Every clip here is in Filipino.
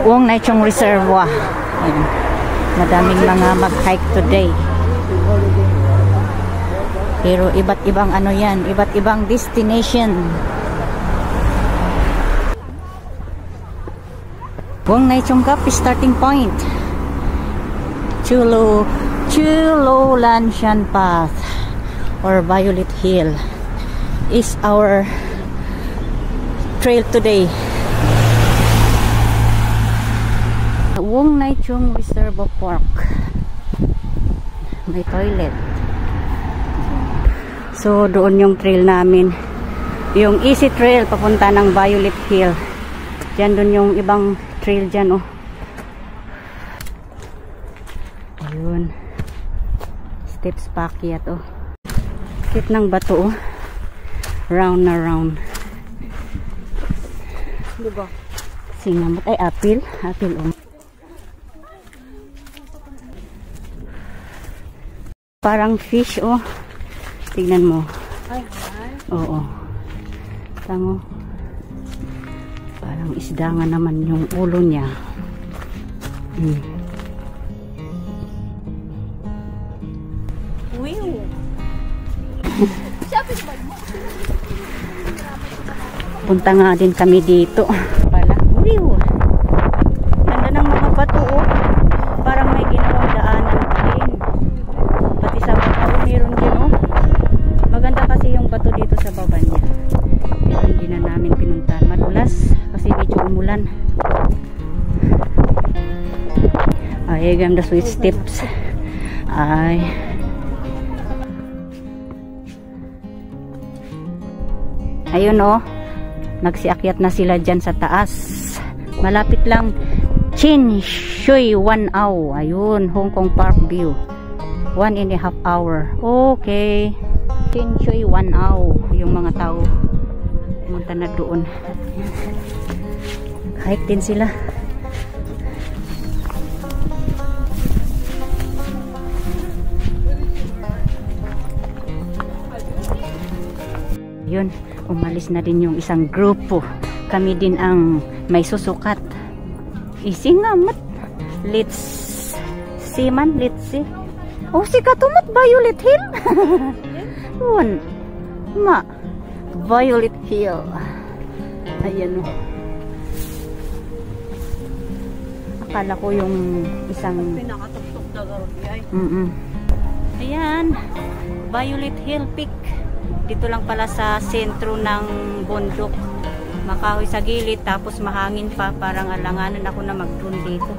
Uong Naichong Reservoir. Ayan. Madaming mga mag-hike today. Pero iba't ibang ano yan, iba't ibang destination. Uong Naichong Gap is starting point. Chulo Lanshan Path or Violet Hill is our trail today. Uong Naichong Reservoir Park. May toilet. So doon yung trail namin. Yung easy trail papunta ng Violet Hill. Diyan doon yung ibang trail dyan, oh. Ayun. Steps paakyat, oh. Kit ng bato, oh. Round na round. Diba? Singamot. Ay, apple. Apple, oh. Parang fish, oh. Tignan mo. Oo. Tango. Parang isda nga naman yung ulo niya. Punta nga din kami dito. Pala. Ganda ng mga bato, oh. Parang may ginawang daanan din. Pati sa baba, meron din, oh. Maganda kasi yung bato dito sa baba niya. Pero hindi na namin pinuntahan. Madulas kasi medyo umulan. Ay, ganda sweet steps. Ay. Ayun, oh. Nagsiakyat na sila dyan sa taas. Malapit lang. Chin Shui 1 hour. Ayun, Hong Kong Park View. 1.5 hour. Okay. Chin Shui 1 hour. Yung mga tao pumunta na doon. Hike din sila. Yun, umalis na din yung isang grupo. Kami din ang may susukat. Isingamat. Let's see man, let's see. Oh, si Katumot, Violet Hill. Yun. Ma. Violet Hill. Ayan, oh. Akala ko yung isang pinakatuktok na gawin. Ayan. Violet Hill Peak. Dito lang pala sa sentro ng bundok. Makahoy sa gilid, tapos mahangin pa. Parang alanganan ako na mag-drone dito.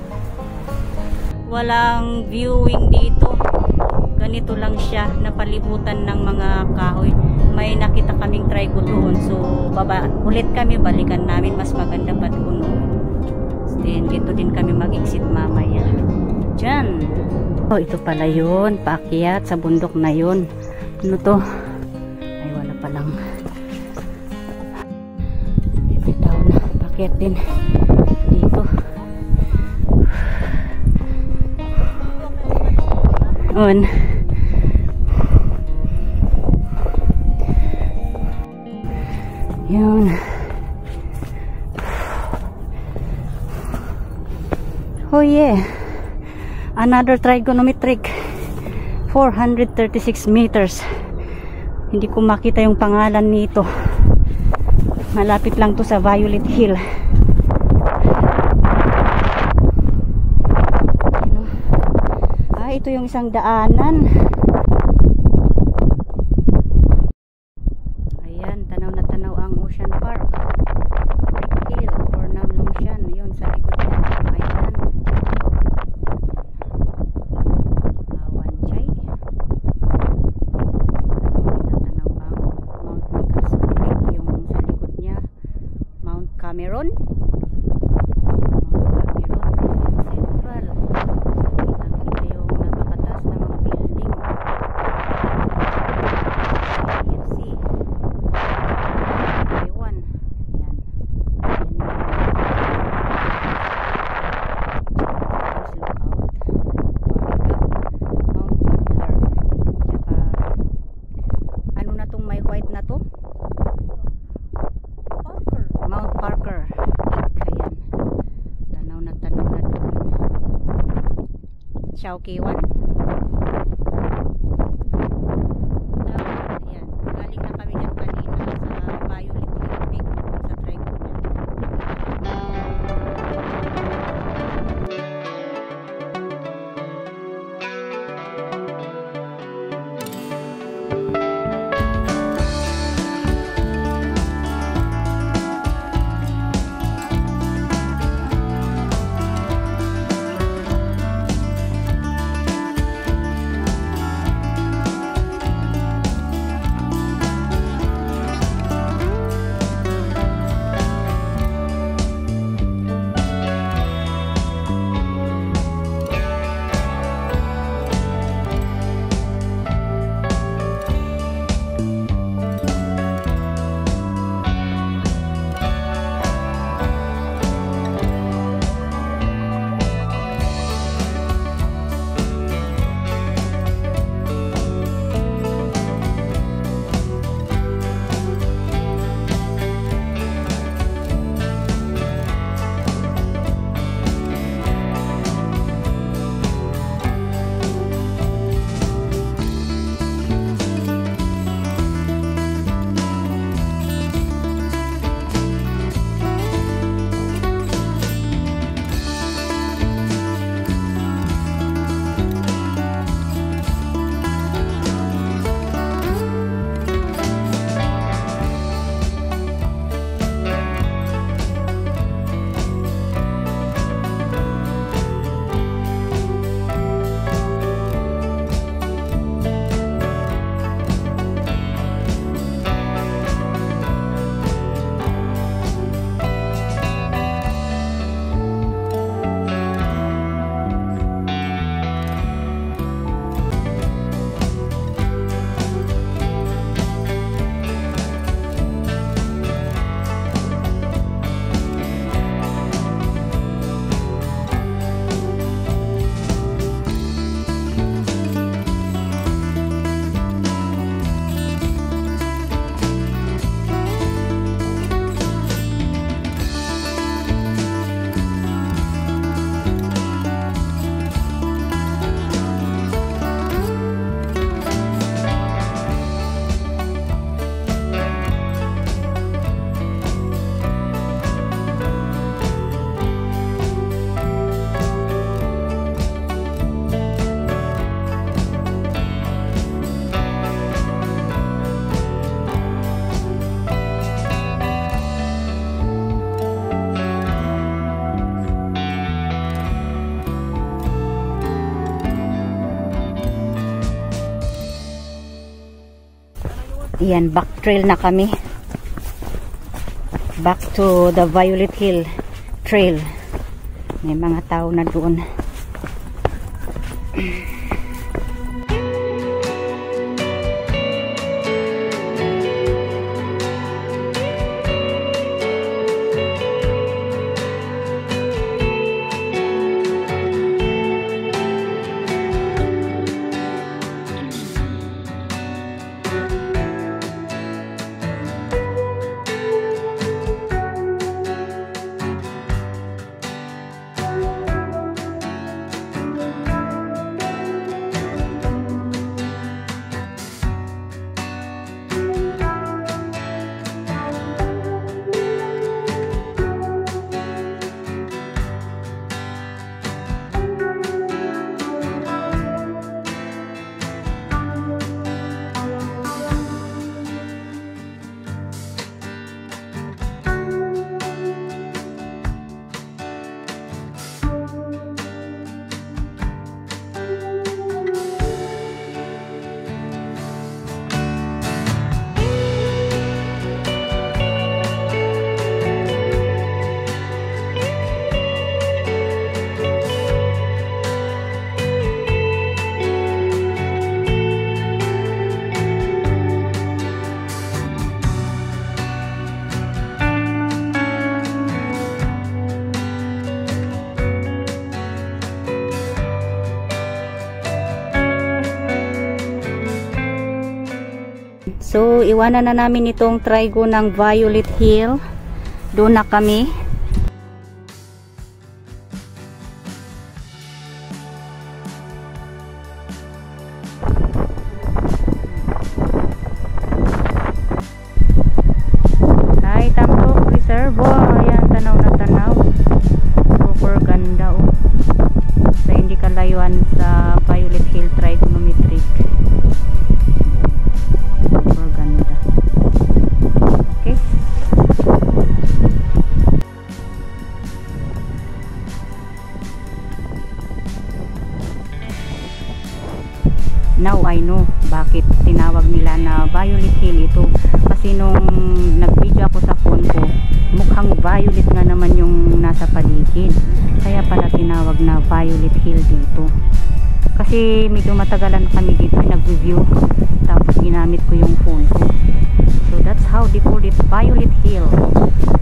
Walang viewing dito. Ganito lang siya, napalibutan ng mga kahoy. May nakita kaming trigo doon. So, baba ulit kami, balikan namin. Mas maganda pa doon. Then, dito din kami mag-exit mamaya. Diyan. Oh, ito pala yun. Paakyat sa bundok na yun. Ano to? Palang ito down na paket din dito. On yun. Oh yeah, another trigonometric 436 meters. Hindi ko makita yung pangalan nito. Malapit lang to sa Violet Hill. Ah, ito yung isang daanan. Ayan, tanaw na tanaw ang Ocean Park. Hill or Namlongshan. Yun, sa likod niya. Ayan. Wanchay. Cameron Central. Kitang-kita yung napakataas na mga building. Chowkiwan. Ayan, galing na kami dyan kanina sa Violet Hill Peak sa Trigo. Yan, back trail na kami. Back to the Violet Hill Trail. May mga tao na doon. So, iwanan na namin itong Trigo ng Violet Hill. Doon na kami. Now I know bakit tinawag nila na Violet Hill ito. Kasi nung nag-video ako sa phone ko, mukhang violet nga naman yung nasa paligid. Kaya pala tinawag na Violet Hill dito. Kasi medyo matagalan kami dito, nag-review. Tapos ginamit ko yung phone ko. So that's how they call it, Violet Hill.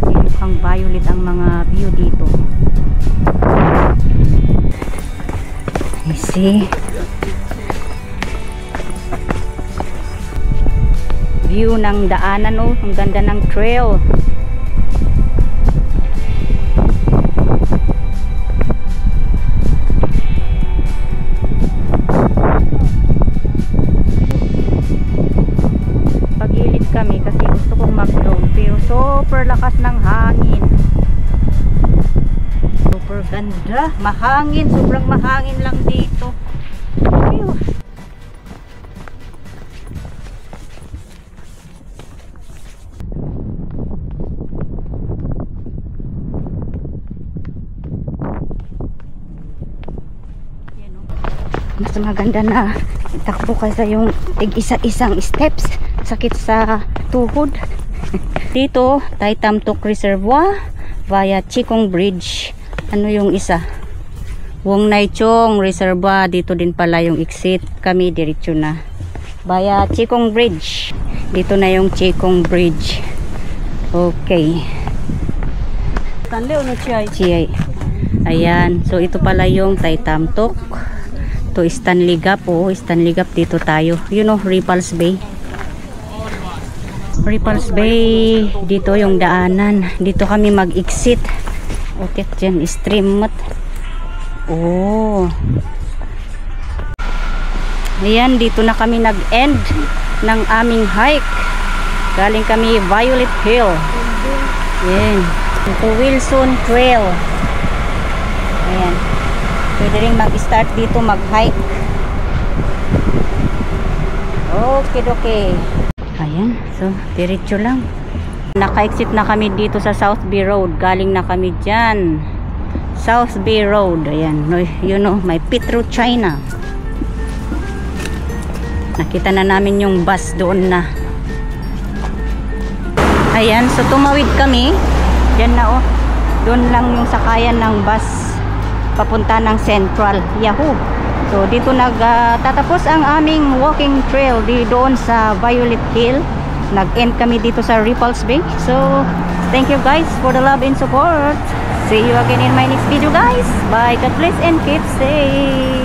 Kasi mukhang violet ang mga view dito. I see. View ng daanan, oh, ang ganda ng trail. Pagilid kami kasi gusto kong mag-drone pero super lakas ng hangin. Super ganda, mahangin, sobrang mahangin lang dito. Phew. Mas maganda na takbo kaysa yung tig-isa-isang steps, sakit sa tuhod. Dito Taitamtok Reservoir via Chikong Bridge. Ano yung isa? Wong Nai Chong Reservoir. Dito din pala yung exit. Kami diretso na via Chikong Bridge. Dito na yung Chikong Bridge. Okay. Chiyay. Ayan, so ito pala yung Taitamtok. To Stanley Gap, oh, Stanley Gap, dito tayo. You know, Ripples Bay. Ripples Bay, dito yung daanan. Dito kami mag-exit. Okay, dyan, stream mat. Oh. Ayan, dito na kami nag-end ng aming hike. Galing kami Violet Hill. Ayan. Ito Wilson Trail. Ayan. Pwede rin mag-start dito mag-hike. Okay. Ayan, so diretso lang. Naka-exit na kami dito sa South Bay Road. Galing na kami dyan. South Bay Road. Ayan, you know, may Petro China. Nakita na namin yung bus doon na. Ayan, so tumawid kami. Diyan na, oh. Doon lang yung sakayan ng bus papunta ng Central. Yahoo! So dito nagtatapos ang aming walking trail doon sa Violet Hill. Nag-end kami dito sa Ripples Bay. So thank you guys for the love and support. See you again in my next video guys. Bye. God bless and keep safe.